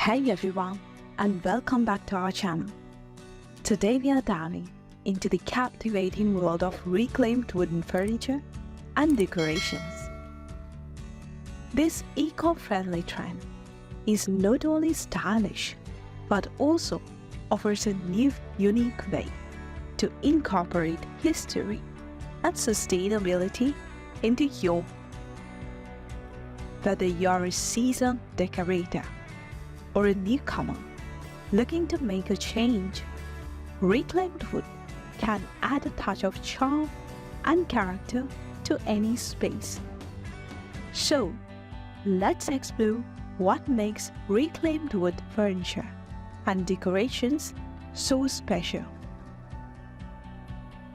Hey everyone, and welcome back to our channel. Today we are diving into the captivating world of reclaimed wooden furniture and decorations. This eco-friendly trend is not only stylish, but also offers a new, unique way to incorporate history and sustainability into your home. Whether you're a seasoned decorator or a newcomer looking to make a change, reclaimed wood can add a touch of charm and character to any space. So, let's explore what makes reclaimed wood furniture and decorations so special.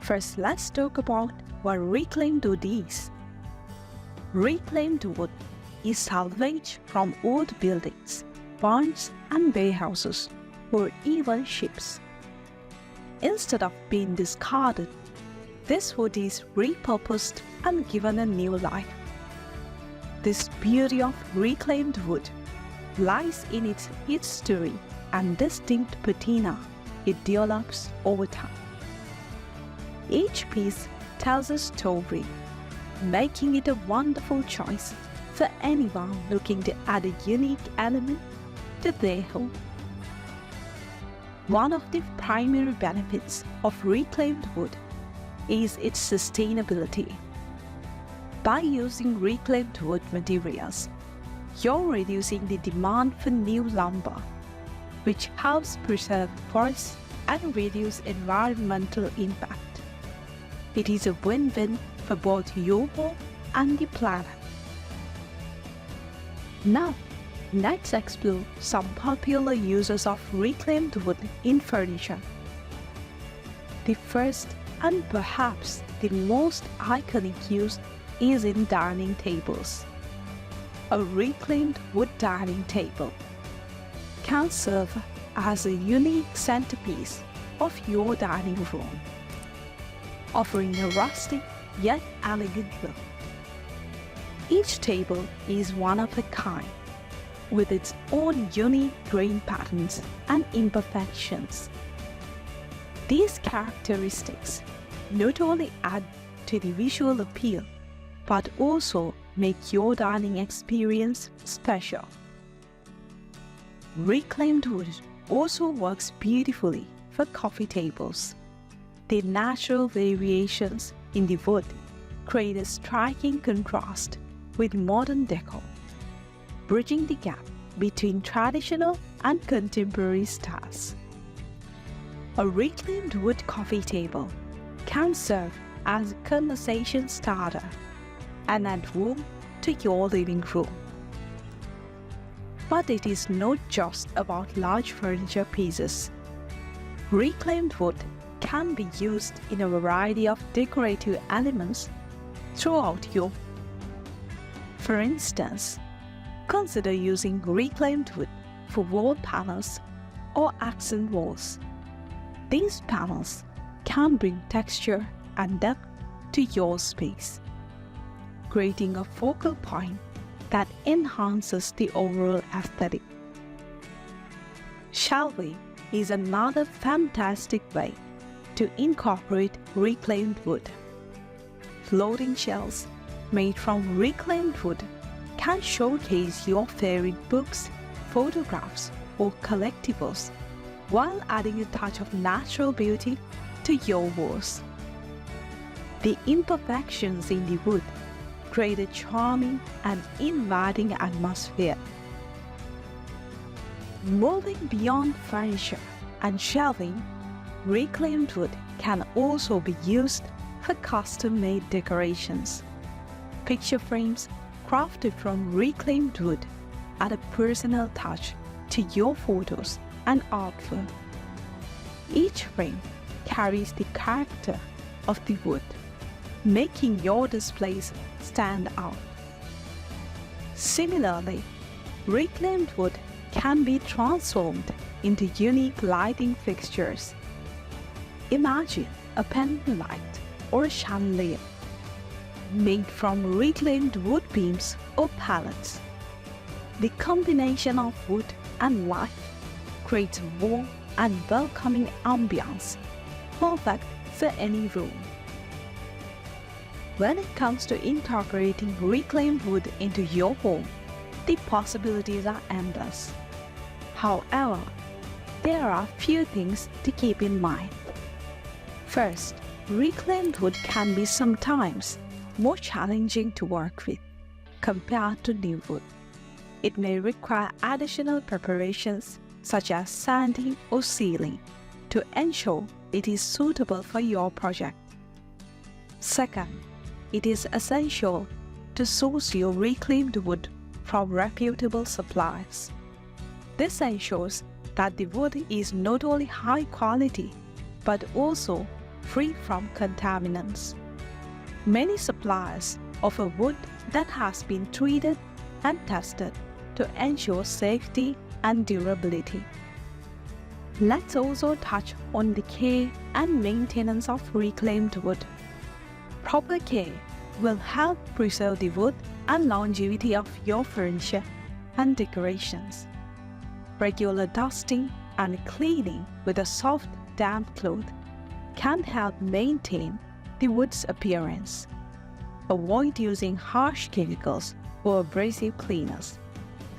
First, let's talk about what reclaimed wood is. Reclaimed wood is salvage from old buildings, barns and warehouses, or even ships. Instead of being discarded, this wood is repurposed and given a new life. This beauty of reclaimed wood lies in its history and distinct patina it develops over time. Each piece tells a story, making it a wonderful choice for anyone looking to add a unique element to their home. One of the primary benefits of reclaimed wood is its sustainability. By using reclaimed wood materials, you're reducing the demand for new lumber, which helps preserve forests and reduce environmental impact. It is a win-win for both your home and the planet. Now, let's explore some popular uses of reclaimed wood in furniture. The first and perhaps the most iconic use is in dining tables. A reclaimed wood dining table can serve as a unique centerpiece of your dining room, offering a rustic yet elegant look. Each table is one of a kind, with its own unique grain patterns and imperfections. These characteristics not only add to the visual appeal, but also make your dining experience special. Reclaimed wood also works beautifully for coffee tables. The natural variations in the wood create a striking contrast with modern decor, bridging the gap between traditional and contemporary styles. A reclaimed wood coffee table can serve as a conversation starter and add warmth to your living room. But it is not just about large furniture pieces. Reclaimed wood can be used in a variety of decorative elements throughout your home. For instance, consider using reclaimed wood for wall panels or accent walls. These panels can bring texture and depth to your space, creating a focal point that enhances the overall aesthetic. Shelving is another fantastic way to incorporate reclaimed wood. Floating shelves made from reclaimed wood can showcase your favorite books, photographs, or collectibles while adding a touch of natural beauty to your walls. The imperfections in the wood create a charming and inviting atmosphere. Moving beyond furniture and shelving, reclaimed wood can also be used for custom-made decorations. Picture frames crafted from reclaimed wood add a personal touch to your photos and artwork. Each frame carries the character of the wood, making your displays stand out. Similarly, reclaimed wood can be transformed into unique lighting fixtures. Imagine a pendant light or a chandelier made from reclaimed wood beams or pallets. The combination of wood and light, creates a warm and welcoming ambiance, perfect for any room. When it comes to incorporating reclaimed wood into your home, the possibilities are endless. However, there are few things to keep in mind. First, reclaimed wood can be sometimes more challenging to work with compared to new wood. It may require additional preparations such as sanding or sealing to ensure it is suitable for your project. Second, it is essential to source your reclaimed wood from reputable suppliers. This ensures that the wood is not only high quality but also free from contaminants. Many suppliers offer wood that has been treated and tested to ensure safety and durability. Let's also touch on the care and maintenance of reclaimed wood. Proper care will help preserve the wood and longevity of your furniture and decorations. Regular dusting and cleaning with a soft, damp cloth can help maintain the wood's appearance. Avoid using harsh chemicals or abrasive cleaners,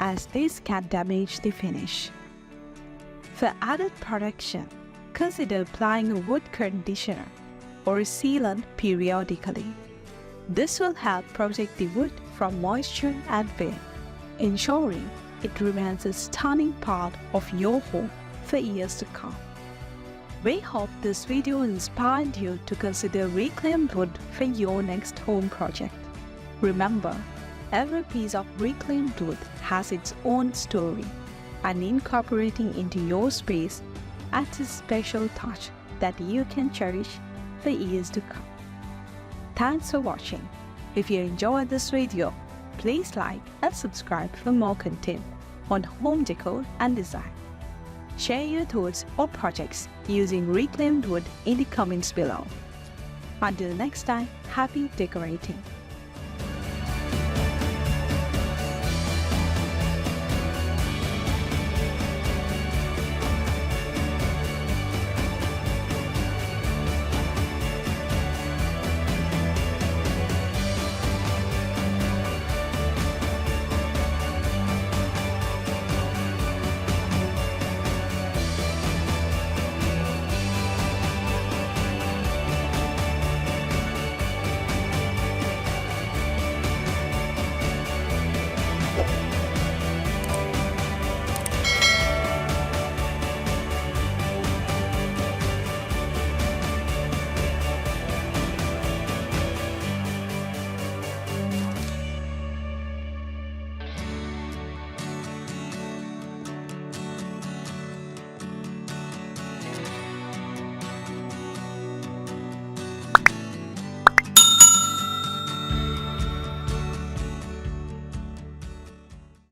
as this can damage the finish. For added protection, consider applying a wood conditioner or a sealant periodically. This will help protect the wood from moisture and wear, ensuring it remains a stunning part of your home for years to come. We hope this video inspired you to consider reclaimed wood for your next home project. Remember, every piece of reclaimed wood has its own story, and incorporating into your space adds a special touch that you can cherish for years to come. Thanks for watching. If you enjoyed this video, please like and subscribe for more content on home decor and design. Share your thoughts or projects using reclaimed wood in the comments below. Until next time, happy decorating!